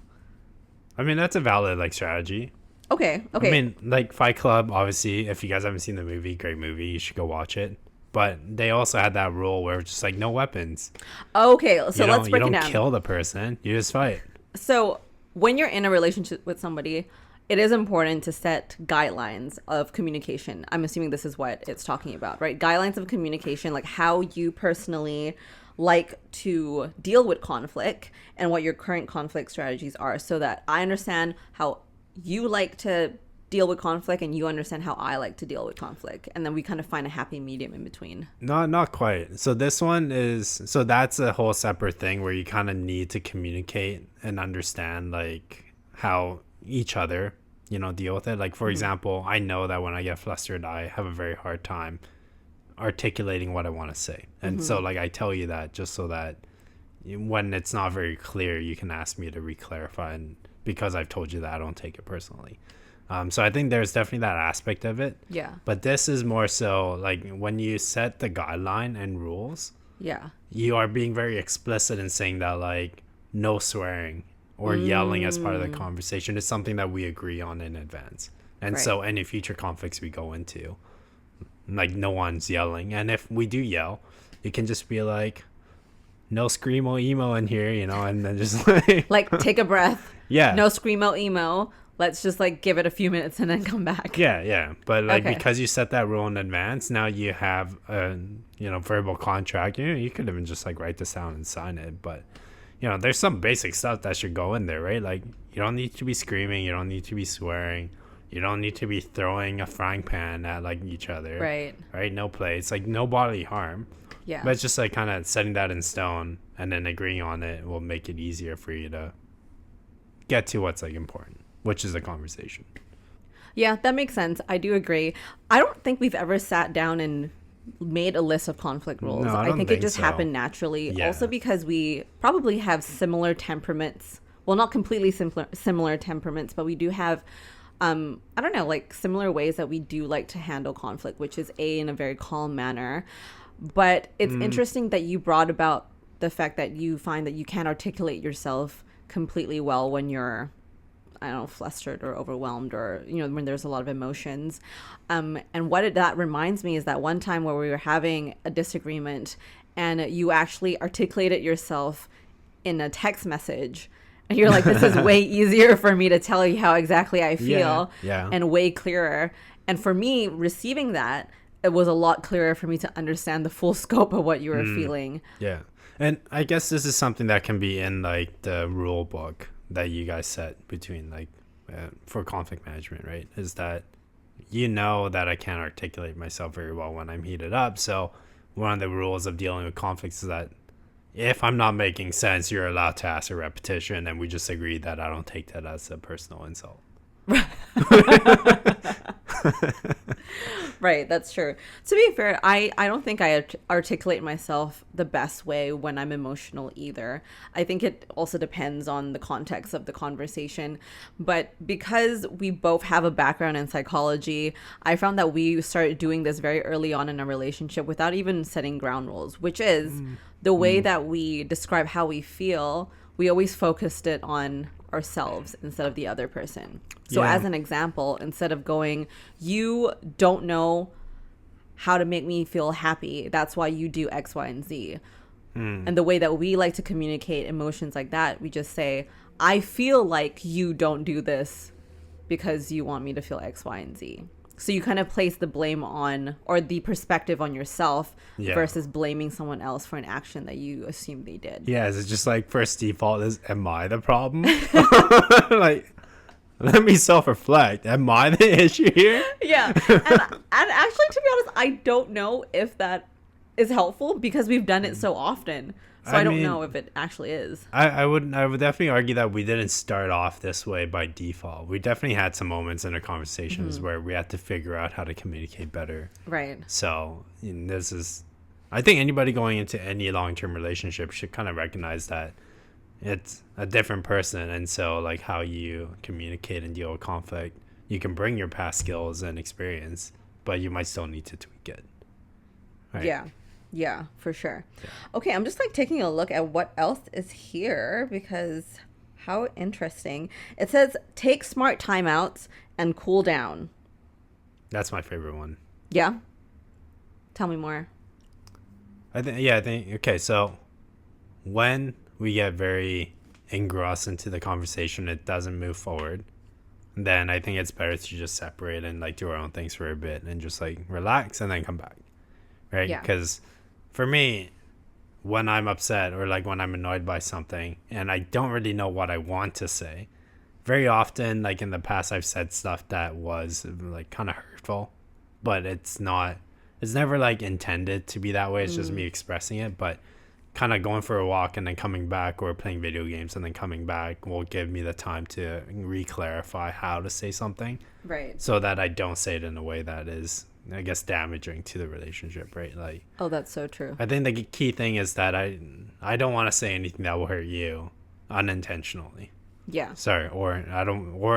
Speaker 1: I mean, that's a valid, like, strategy.
Speaker 2: Okay.
Speaker 1: I mean, like, Fight Club, obviously, if you guys haven't seen the movie, great movie, you should go watch it. But they also had that rule where it's just like, no weapons.
Speaker 2: Okay, so let's break it down.
Speaker 1: You don't kill the person, you just fight.
Speaker 2: So when you're in a relationship with somebody, it is important to set guidelines of communication. I'm assuming this is what it's talking about, right? Guidelines of communication, like how you personally like to deal with conflict and what your current conflict strategies are, so that I understand how you like to deal with conflict and you understand how I like to deal with conflict, and then we kind of find a happy medium in between.
Speaker 1: Not quite. So this one is, so that's a whole separate thing where you kind of need to communicate and understand, like, how each other, deal with it. Like, for example, I know that when I get flustered, I have a very hard time articulating what I want to say. And so, like, I tell you that just so that when it's not very clear, you can ask me to re-clarify, and because I've told you that, I don't take it personally. So I think there's definitely that aspect of it.
Speaker 2: Yeah.
Speaker 1: But this is more so like when you set the guideline and rules.
Speaker 2: Yeah.
Speaker 1: You are being very explicit in saying that, like, no swearing or yelling as part of the conversation is something that we agree on in advance. And so any future conflicts we go into, like, no one's yelling. And if we do yell, you can just be like, no screamo emo in here, and then just
Speaker 2: like take a breath.
Speaker 1: Yeah.
Speaker 2: No screamo emo. Let's just, like, give it a few minutes and then come back.
Speaker 1: Yeah. But, like, because you set that rule in advance, now you have a, verbal contract. You could even just, like, write this down and sign it. But, there's some basic stuff that should go in there, right? Like, you don't need to be screaming. You don't need to be swearing. You don't need to be throwing a frying pan at, like, each other. Right? No play. It's, like, no bodily harm.
Speaker 2: Yeah.
Speaker 1: But it's just, like, kind of setting that in stone and then agreeing on it will make it easier for you to get to what's, like, important, which is a conversation.
Speaker 2: Yeah, that makes sense. I do agree. I don't think we've ever sat down and made a list of conflict rules.
Speaker 1: No,
Speaker 2: I think it just happened naturally.
Speaker 1: Yeah.
Speaker 2: Also because we probably have similar temperaments. Well, not completely similar temperaments, but we do have, I don't know, like, similar ways that we do like to handle conflict, which is in a very calm manner. But it's interesting that you brought about the fact that you find that you can't articulate yourself completely well when you're, I don't know, flustered or overwhelmed, or, when there's a lot of emotions. And what that reminds me is that one time where we were having a disagreement and you actually articulated yourself in a text message. And you're like, this is way easier for me to tell you how exactly I feel.
Speaker 1: Yeah.
Speaker 2: And way clearer. And for me, receiving that, it was a lot clearer for me to understand the full scope of what you were feeling.
Speaker 1: Yeah. And I guess this is something that can be in, like, the rule book that you guys set between, like, for conflict management, right? Is that that I can't articulate myself very well when I'm heated up. So one of the rules of dealing with conflicts is that if I'm not making sense, you're allowed to ask a repetition, and we just agreed that I don't take that as a personal insult.
Speaker 2: Right, that's true. To be fair, I don't think I articulate myself the best way when I'm emotional either. I think it also depends on the context of the conversation. But because we both have a background in psychology, I found that we started doing this very early on in a relationship without even setting ground rules, which is the way that we describe how we feel. We always focused it on ourselves instead of the other person. So as an example, instead of going, you don't know how to make me feel happy, that's why you do X, Y, and Z. And the way that we like to communicate emotions like that, we just say, I feel like you don't do this because you want me to feel X, Y, and Z. So you kind of place the blame on, or the perspective on yourself versus blaming someone else for an action that you assume they did.
Speaker 1: Yeah, it's just like first default is, am I the problem? Like, let me self-reflect. Am I the issue here?
Speaker 2: Yeah. And actually, to be honest, I don't know if that is helpful because we've done it so often. So I don't know if it actually is.
Speaker 1: I would definitely argue that we didn't start off this way by default. We definitely had some moments in our conversations where we had to figure out how to communicate better.
Speaker 2: Right.
Speaker 1: So this is, I think anybody going into any long-term relationship should kind of recognize that it's a different person. And so like how you communicate and deal with conflict, you can bring your past skills and experience, but you might still need to tweak it. Right?
Speaker 2: Yeah, for sure. Yeah. Okay, I'm just like taking a look at what else is here because how interesting. It says take smart timeouts and cool down.
Speaker 1: That's my favorite one.
Speaker 2: Yeah? Tell me more.
Speaker 1: I think okay, so when we get very engrossed into the conversation, it doesn't move forward, then I think it's better to just separate and like do our own things for a bit and just like relax and then come back. Right? Because for me, when I'm upset or like when I'm annoyed by something and I don't really know what I want to say, very often, like in the past, I've said stuff that was like kind of hurtful, but it's never like intended to be that way. It's just me expressing it, but kind of going for a walk and then coming back or playing video games and then coming back will give me the time to re-clarify how to say something.
Speaker 2: Right.
Speaker 1: So that I don't say it in a way that is, I guess, damaging to the relationship, right? Like,
Speaker 2: oh, that's so true.
Speaker 1: I think the key thing is that I don't want to say anything that will hurt you unintentionally.
Speaker 2: Yeah.
Speaker 1: Sorry, or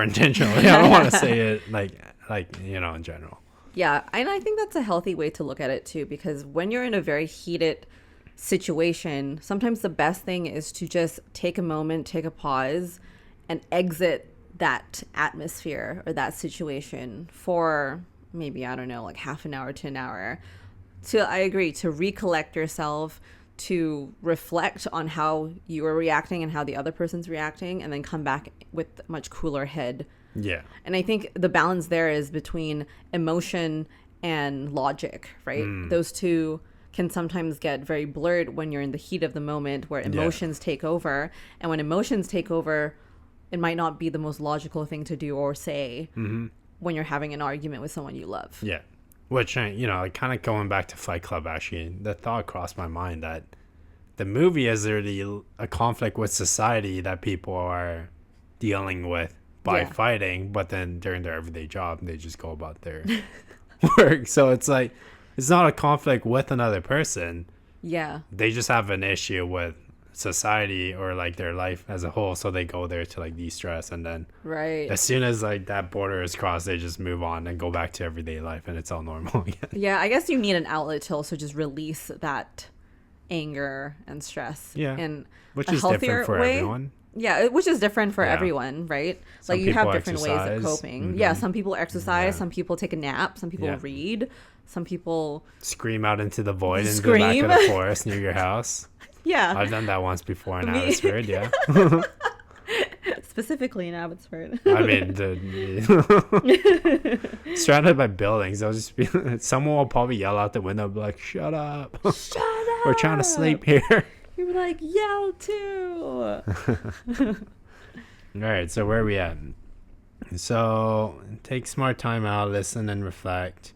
Speaker 1: intentionally. I don't want to say it like in general.
Speaker 2: Yeah, and I think that's a healthy way to look at it too, because when you're in a very heated situation, sometimes the best thing is to just take a moment, take a pause, and exit that atmosphere or that situation for maybe, I don't know, like half an hour to an hour. I agree, to recollect yourself, to reflect on how you are reacting and how the other person's reacting, and then come back with a much cooler head.
Speaker 1: Yeah.
Speaker 2: And I think the balance there is between emotion and logic, right? Those two can sometimes get very blurred when you're in the heat of the moment where emotions take over. And when emotions take over, it might not be the most logical thing to do or say when you're having an argument with someone you love.
Speaker 1: Yeah. Which, like kind of going back to Fight Club, actually, the thought crossed my mind that the movie is really a conflict with society that people are dealing with by fighting, but then during their everyday job, they just go about their work. So it's like, it's not a conflict with another person.
Speaker 2: Yeah.
Speaker 1: They just have an issue with society or like their life as a whole, so they go there to like de-stress, and then as soon as like that border is crossed, they just move on and go back to everyday life and it's all normal again. Yeah,
Speaker 2: I guess you need an outlet to also just release that anger and stress in
Speaker 1: which
Speaker 2: a
Speaker 1: is
Speaker 2: healthier
Speaker 1: different for
Speaker 2: way.
Speaker 1: Everyone.
Speaker 2: Yeah, which is different for everyone, right?
Speaker 1: Some
Speaker 2: like you have different
Speaker 1: exercise.
Speaker 2: ways of coping. Yeah, some people exercise, some people take a nap, some people read, some people
Speaker 1: scream out into the void in the back of the forest near your house.
Speaker 2: Yeah.
Speaker 1: I've done that once before in Abbotsford,
Speaker 2: Specifically in Abbotsford.
Speaker 1: I mean, surrounded by buildings. I'll just be, someone will probably yell out the window, be like, "Shut up!
Speaker 2: Shut up!
Speaker 1: We're trying to sleep here."
Speaker 2: You were like, "Yell too."
Speaker 1: All right, so where are we at? So take smart time out, listen and reflect.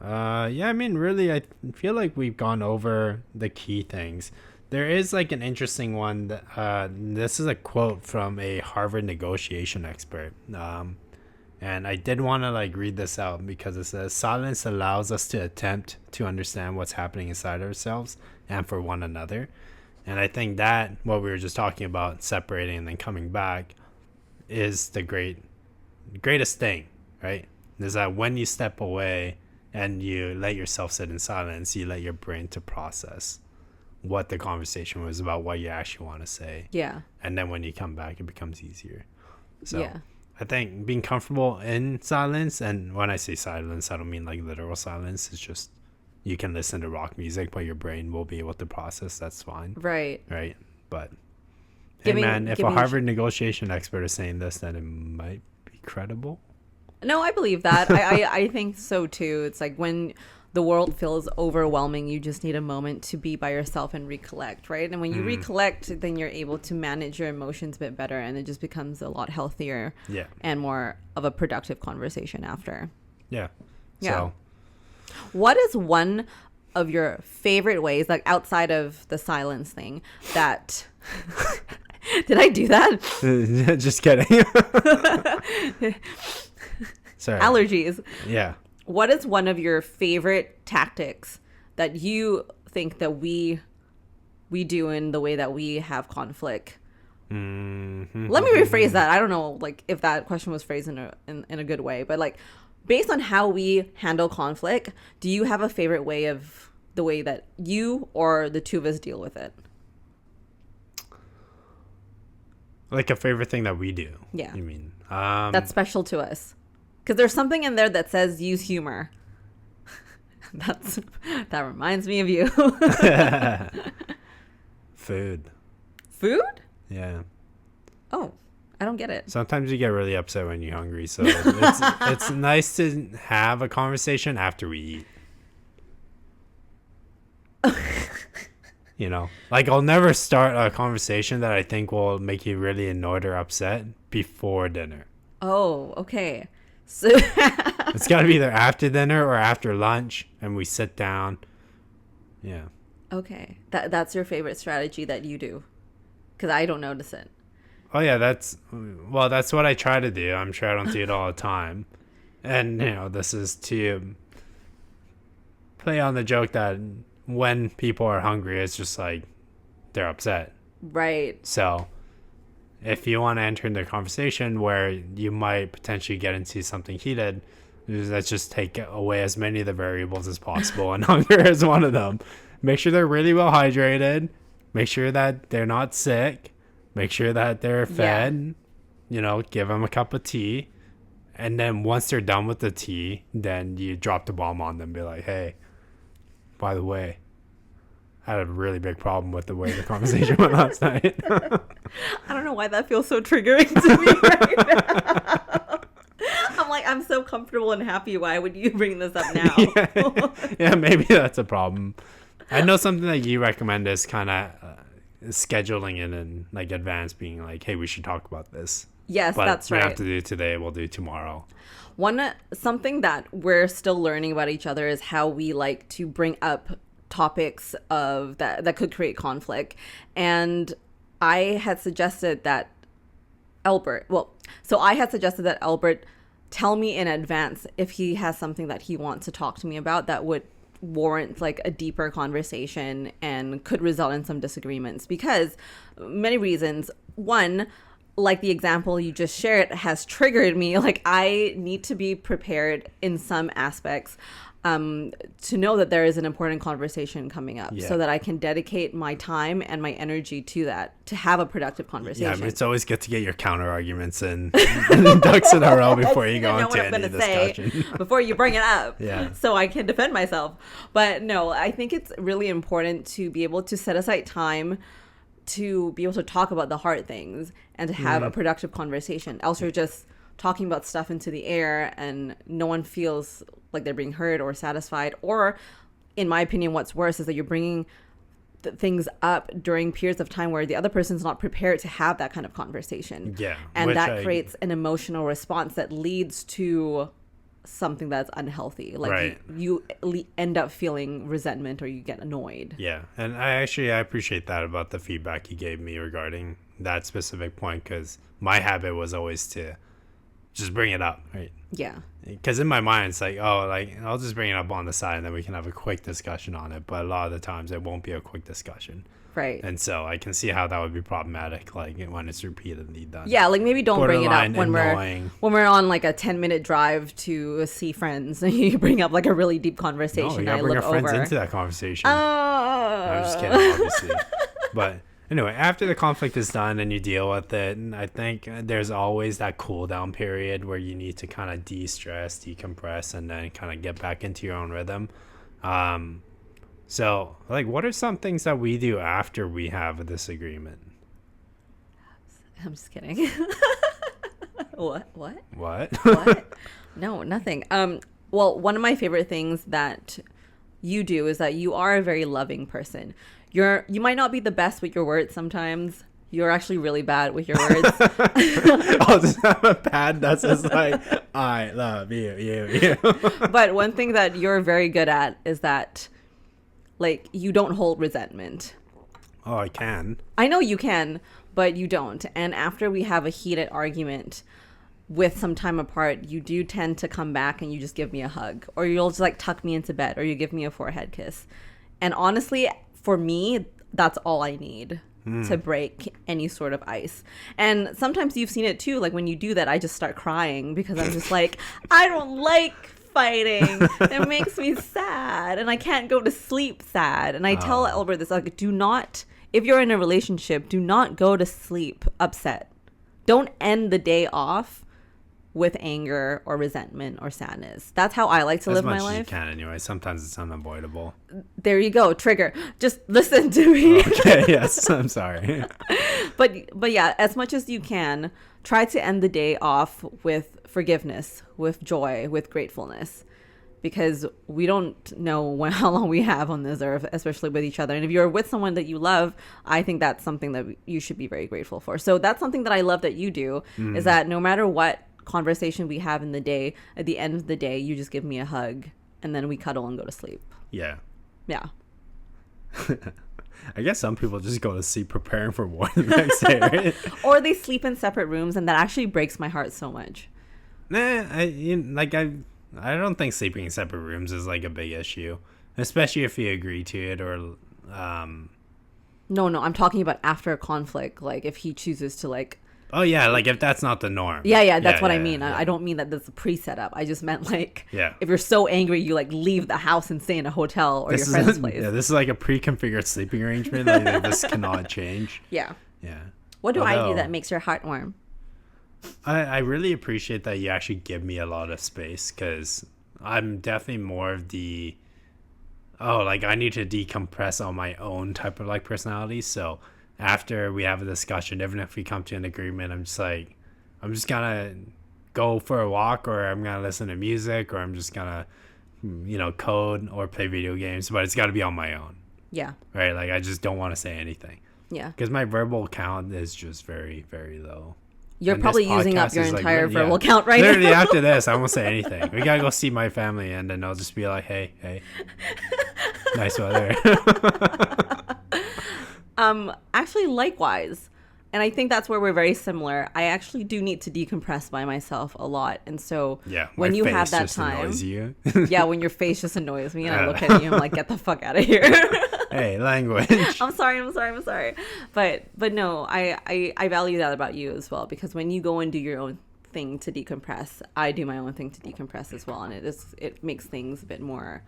Speaker 1: I mean, really, I feel like we've gone over the key things. There is like an interesting one that, this is a quote from a Harvard negotiation expert. And I did want to like read this out because it says, silence allows us to attempt to understand what's happening inside ourselves and for one another. And I think that what we were just talking about, separating and then coming back, is the greatest thing, right? Is that when you step away and you let yourself sit in silence, you let your brain to process what the conversation was about, what you actually want to say.
Speaker 2: Yeah.
Speaker 1: And then when you come back, it becomes easier. So I think being comfortable in silence, and when I say silence, I don't mean like literal silence. It's just you can listen to rock music, but your brain will be able to process. That's fine. Right. But hey, man, if a Harvard negotiation expert is saying this, then it might be credible.
Speaker 2: No, I believe that. I think so too. It's like when the world feels overwhelming, you just need a moment to be by yourself and recollect, right? And when you recollect, then you're able to manage your emotions a bit better, and it just becomes a lot healthier and more of a productive conversation after.
Speaker 1: So
Speaker 2: what is one of your favorite ways, like outside of the silence thing, that did I do that?
Speaker 1: Just kidding. Sorry.
Speaker 2: Allergies.
Speaker 1: Yeah.
Speaker 2: What is one of your favorite tactics that you think that we do in the way that we have conflict?
Speaker 1: Mm-hmm.
Speaker 2: Let me rephrase that. I don't know, like, if that question was phrased in a good way, but like, based on how we handle conflict, do you have a favorite way of the way that you or the two of us deal with it?
Speaker 1: Like a favorite thing that we do?
Speaker 2: Yeah.
Speaker 1: You mean?
Speaker 2: That's special to us. Because there's something in there that says use humor. That reminds me of you.
Speaker 1: Food.
Speaker 2: Food?
Speaker 1: Yeah.
Speaker 2: Oh, I don't get it.
Speaker 1: Sometimes you get really upset when you're hungry, so it's nice to have a conversation after we eat. You know, like I'll never start a conversation that I think will make you really annoyed or upset before dinner.
Speaker 2: Oh, okay. So
Speaker 1: It's got to be either after dinner or after lunch, and we sit down. Yeah.
Speaker 2: Okay, that's your favorite strategy that you do, because I don't notice it.
Speaker 1: Oh yeah, that's what I try to do. I'm sure I don't do it all the time, and you know, this is to play on the joke that when people are hungry, it's just like they're upset.
Speaker 2: Right.
Speaker 1: So if you want to enter into a conversation where you might potentially get into something heated, let's just take away as many of the variables as possible, and hunger is one of them. Make sure they're really well hydrated. Make sure that they're not sick. Make sure that they're fed. Yeah. You know, give them a cup of tea. And then once they're done with the tea, then you drop the bomb on them. Be like, hey, by the way, I had a really big problem with the way the conversation went last night.
Speaker 2: I don't know why that feels so triggering to me right now. I'm like, I'm so comfortable and happy. Why would you bring this up now?
Speaker 1: Yeah, maybe that's a problem. I know something that you recommend is kind of scheduling it in like advance, being like, hey, we should talk about this.
Speaker 2: Yes,
Speaker 1: but
Speaker 2: that's right.
Speaker 1: We have to do today, we'll do tomorrow.
Speaker 2: Something that we're still learning about each other is how we like to bring up topics of that could create conflict. And I had suggested that Elbert tell me in advance if he has something that he wants to talk to me about that would warrant like a deeper conversation and could result in some disagreements, because many reasons. One, like the example you just shared, has triggered me. Like, I need to be prepared in some aspects to know that there is an important conversation coming up, so that I can dedicate my time and my energy to that, to have a productive conversation.
Speaker 1: Yeah, I mean, it's always good to get your counter arguments and ducks in a row before you go into any discussion.
Speaker 2: Before you bring it up,
Speaker 1: yeah,
Speaker 2: so I can defend myself. But no, I think it's really important to be able to set aside time to be able to talk about the hard things and to have a productive conversation. Else you're just talking about stuff into the air and no one feels like they're being heard or satisfied. Or, in my opinion, what's worse is that you're bringing things up during periods of time where the other person's not prepared to have that kind of conversation.
Speaker 1: Yeah.
Speaker 2: And that creates an emotional response that leads to something that's unhealthy. Like you end up feeling resentment or you get annoyed.
Speaker 1: Yeah. And I appreciate that about the feedback you gave me regarding that specific point, because my habit was always to just bring it up, right?
Speaker 2: Yeah.
Speaker 1: Because in my mind, it's like, oh, like, I'll just bring it up on the side and then we can have a quick discussion on it. But a lot of the times it won't be a quick discussion.
Speaker 2: Right.
Speaker 1: And so I can see how that would be problematic, like when it's repeatedly done.
Speaker 2: Yeah, like maybe don't bring it up when
Speaker 1: annoying.
Speaker 2: we're on like a 10-minute drive to see friends and you bring up like a really deep conversation.
Speaker 1: No, you gotta bring your friends into that conversation. I'm just kidding, obviously. But anyway, after the conflict is done and you deal with it, and I think there's always that cool down period where you need to kind of de-stress, decompress, and then kind of get back into your own rhythm. So, like, what are some things that we do after we have a disagreement?
Speaker 2: I'm just kidding. What?
Speaker 1: What?
Speaker 2: No, nothing. Well, one of my favorite things that you do is that you are a very loving person. You might not be the best with your words sometimes. You're actually really bad with your words.
Speaker 1: I'll just have a pad that's just like, I love you.
Speaker 2: But one thing that you're very good at is that Like, you don't hold resentment.
Speaker 1: Oh, I can.
Speaker 2: I know you can, but you don't. And after we have a heated argument with some time apart, you do tend to come back and you just give me a hug, or you'll just like tuck me into bed, or you give me a forehead kiss. And honestly, for me, that's all I need to break any sort of ice. And sometimes you've seen it too. Like when you do that, I just start crying because I'm just like, I don't like fighting. It makes me sad, and I can't go to sleep sad. And I tell Elbert this, like, do not, if you're in a relationship, do not go to sleep upset. Don't end the day off with anger or resentment or sadness. That's how I like to live my life.
Speaker 1: As much as you can anyway. Sometimes it's unavoidable.
Speaker 2: There you go. Trigger. Just listen to me.
Speaker 1: Okay, yes. I'm sorry.
Speaker 2: But yeah, as much as you can, try to end the day off with forgiveness, with joy, with gratefulness. Because we don't know how long we have on this earth, especially with each other. And if you're with someone that you love, I think that's something that you should be very grateful for. So that's something that I love that you do, is that no matter what conversation we have in the day, at the end of the day, you just give me a hug, and then we cuddle and go to sleep.
Speaker 1: Yeah.
Speaker 2: I
Speaker 1: guess some people just go to sleep preparing for war the next day, right?
Speaker 2: Or they sleep in separate rooms, and that actually breaks my heart so much.
Speaker 1: I don't think sleeping in separate rooms is like a big issue, especially if you agree to it, or
Speaker 2: No, I'm talking about after a conflict, like if he chooses to like.
Speaker 1: Oh yeah, like if that's not the norm.
Speaker 2: Yeah, that's what I mean. Yeah. I don't mean that that's a pre-setup. I just meant like, if you're so angry, you like leave the house and stay in a hotel or your friend's place. Yeah,
Speaker 1: this is like a pre-configured sleeping arrangement. Like this cannot change.
Speaker 2: Yeah.
Speaker 1: Yeah.
Speaker 2: What do I do that makes your heart warm?
Speaker 1: I really appreciate that you actually give me a lot of space, because I'm definitely more of the, I need to decompress on my own type of like personality. So after we have a discussion, even if we come to an agreement, I'm just gonna go for a walk, or I'm gonna listen to music, or I'm just gonna, code or play video games, but it's got to be on my own.
Speaker 2: Yeah.
Speaker 1: Right. Like I just don't want to say anything.
Speaker 2: Yeah.
Speaker 1: Because my verbal count is just very, very low.
Speaker 2: You're probably using up your entire verbal count right now.
Speaker 1: Literally after this, I won't say anything. We gotta go see my family, and then I'll just be like, hey, nice weather.
Speaker 2: Actually, likewise. And I think that's where we're very similar. I actually do need to decompress by myself a lot. And so when you have that time,
Speaker 1: you.
Speaker 2: When your face just annoys me and I look at you, I'm like, get the fuck out of here.
Speaker 1: Hey, language.
Speaker 2: I'm sorry. But no, I value that about you as well, because when you go and do your own thing to decompress, I do my own thing to decompress as well. And it makes things a bit more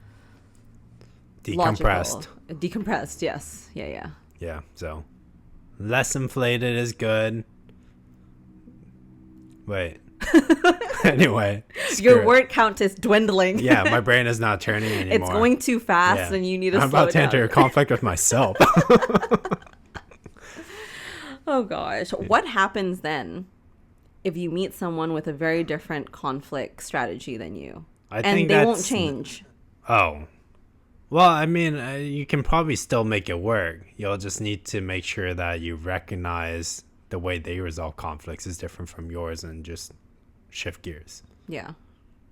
Speaker 1: decompressed.
Speaker 2: Decompressed, yes. Yeah.
Speaker 1: Yeah, so less inflated is good. Wait. Anyway.
Speaker 2: Your word count is dwindling.
Speaker 1: Yeah, my brain is not turning anymore.
Speaker 2: It's going too fast, and you need to slow
Speaker 1: I'm about to enter a conflict with myself.
Speaker 2: Oh, gosh. What happens then if you meet someone with a very different conflict strategy than you? And they won't change.
Speaker 1: Oh. Well, I mean, you can probably still make it work. You'll just need to make sure that you recognize the way they resolve conflicts is different from yours, and just shift gears.
Speaker 2: Yeah.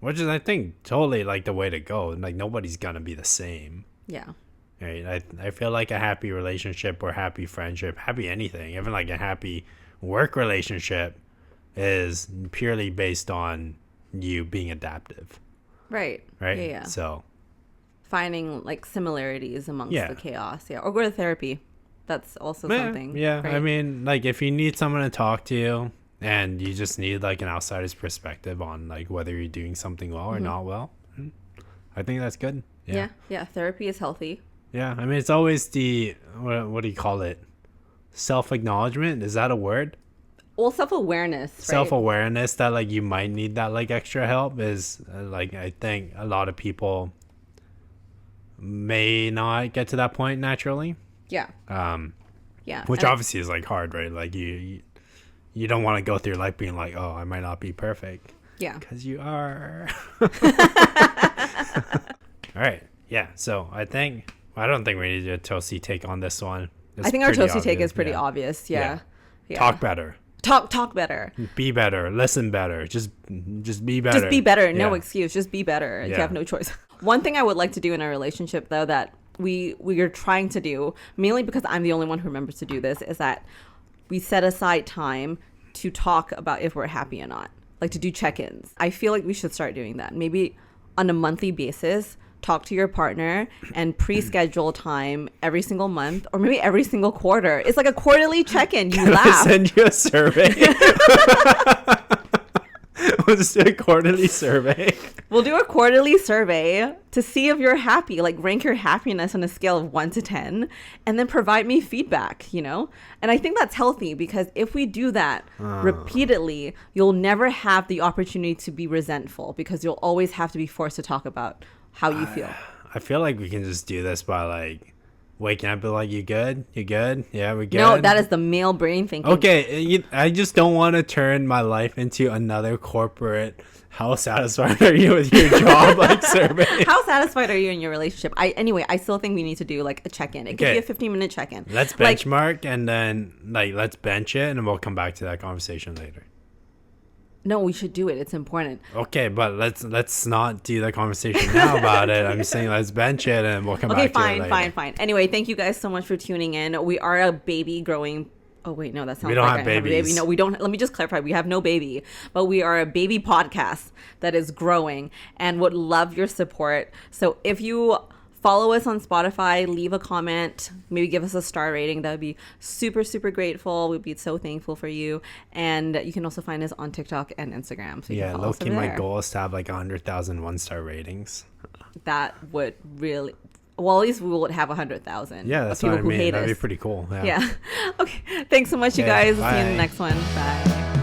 Speaker 1: Which is, I think, totally like the way to go. Like, nobody's gonna be the same.
Speaker 2: Yeah.
Speaker 1: Right? I feel like a happy relationship, or happy friendship, happy anything, even like a happy work relationship, is purely based on you being adaptive.
Speaker 2: Right. Yeah.
Speaker 1: So
Speaker 2: finding like similarities amongst the chaos. Yeah. Or go to therapy. That's also something.
Speaker 1: Yeah.
Speaker 2: Right?
Speaker 1: I mean, like if you need someone to talk to, and you just need like an outsider's perspective on like whether you're doing something well or not well, I think that's good.
Speaker 2: Yeah. Therapy is healthy.
Speaker 1: Yeah. I mean, it's always the, what do you call it? Self-acknowledgement. Is that a word?
Speaker 2: Well, self-awareness, right?
Speaker 1: Self-awareness that like you might need that like extra help is like, I think a lot of people may not get to that point naturally.
Speaker 2: Yeah.
Speaker 1: Which obviously is like hard, right? Like you don't want to go through life being like, oh, I might not be perfect.
Speaker 2: Yeah.
Speaker 1: Because you are. All right. Yeah. So I don't think we need a toasty take on this one.
Speaker 2: I think our toasty take is pretty obvious. Yeah.
Speaker 1: Talk better.
Speaker 2: Talk better.
Speaker 1: Be better. Listen better. Just be better.
Speaker 2: Just be better. No excuse. Just be better. You have no choice. One thing I would like to do in a relationship, though, that we are trying to do, mainly because I'm the only one who remembers to do this, is that we set aside time to talk about if we're happy or not, like to do check-ins. I feel like we should start doing that. Maybe on a monthly basis, talk to your partner and pre-schedule time every single month, or maybe every single quarter. It's like a quarterly check-in. You laugh.
Speaker 1: I send you a survey. We'll just do a quarterly survey.
Speaker 2: We'll do a quarterly survey to see if you're happy, like rank your happiness on a scale of 1 to 10, and then provide me feedback, you know? And I think that's healthy, because if we do that repeatedly, you'll never have the opportunity to be resentful, because you'll always have to be forced to talk about how you feel.
Speaker 1: I feel like we can just do this by like waking up and like, you good? You good? Yeah, we good?
Speaker 2: No, that is the male brain thinking.
Speaker 1: Okay, I just don't want to turn my life into another corporate how satisfied are you with your job like survey.
Speaker 2: How satisfied are you in your relationship? I still think we need to do like a check-in. It could be a 15-minute check-in.
Speaker 1: Let's benchmark, and then like let's bench it, and we'll come back to that conversation later.
Speaker 2: No, we should do it. It's important.
Speaker 1: Okay, but let's not do the conversation now about it. I'm saying let's bench it, and we'll come back to it later.
Speaker 2: Fine. Anyway, thank you guys so much for tuning in. We are a baby growing. Oh wait, no, that sounds
Speaker 1: we don't
Speaker 2: like
Speaker 1: have
Speaker 2: I have a baby. No, we don't. Let me just clarify. We have no baby, but we are a baby podcast that is growing and would love your support. So if you follow us on Spotify, leave a comment, maybe give us a star rating. That would be super, super grateful. We'd be so thankful for you. And you can also find us on TikTok and Instagram. So you can follow us over there.
Speaker 1: My goal is to have like 100,000 one-star ratings.
Speaker 2: That would really... Well, at least we would have 100,000.
Speaker 1: Yeah, that's what I mean. That'd be pretty cool.
Speaker 2: Yeah. Okay. Thanks so much, you guys. Bye. See you in the next one. Bye.